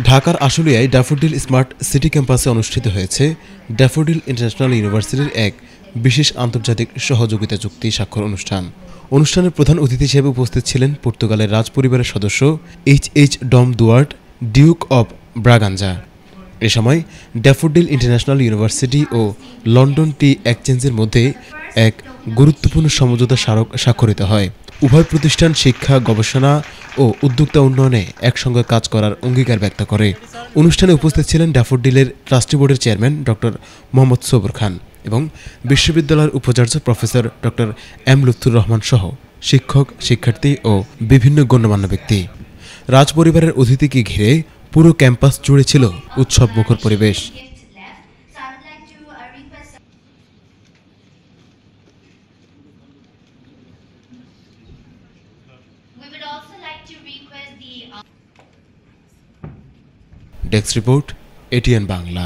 ঢাকার আশুলিয়ায় daffodil smart city ক্যাম্পাসে অনুষ্ঠিত হয়েছে ড্যাফোডিল ইন্টারন্যাশনাল ইউনিভার্সিটির এক বিশেষ আন্তর্জাতিক সহযোগিতা চুক্তি স্বাক্ষর অনুষ্ঠান। অনুষ্ঠানের প্রধান অতিথি হিসেবে উপস্থিত ছিলেন পর্তুগালের রাজপরিবারের সদস্য এইচ ডম দুয়ার্ট, ডিউক অব ব্রাগাঞ্জা। এ সময় ড্যাফোডিল ইন্টারন্যাশনাল ইউনিভার্সিটি ও লন্ডন টি এক্সচেঞ্জের মধ্যে এক গুরুত্বপূর্ণ সমঝোতা স্মারক স্বাক্ষরিত হয়। উভয় প্রতিষ্ঠান শিক্ষা, গবেষণা ও উদ্যোক্তা উন্নয়নে একসঙ্গে কাজ করার অঙ্গীকার ব্যক্ত করে। অনুষ্ঠানে উপস্থিত ছিলেন ড্যাফোডিলের ট্রাস্টি বোর্ডের চেয়ারম্যান ডক্টর মোহাম্মদ সবুর খান এবং বিশ্ববিদ্যালয়ের উপাচার্য professor doctor M Lutfur Rahman সহ শিক্ষক, শিক্ষার্থী ও বিভিন্ন গণ্যমান্য ব্যক্তি। রাজপরিবারের অতিথিকে ঘিরে পুরো ক্যাম্পাস জুড়ে ছিল উৎসবমুখর পরিবেশ। Desk report, ATN Bangla.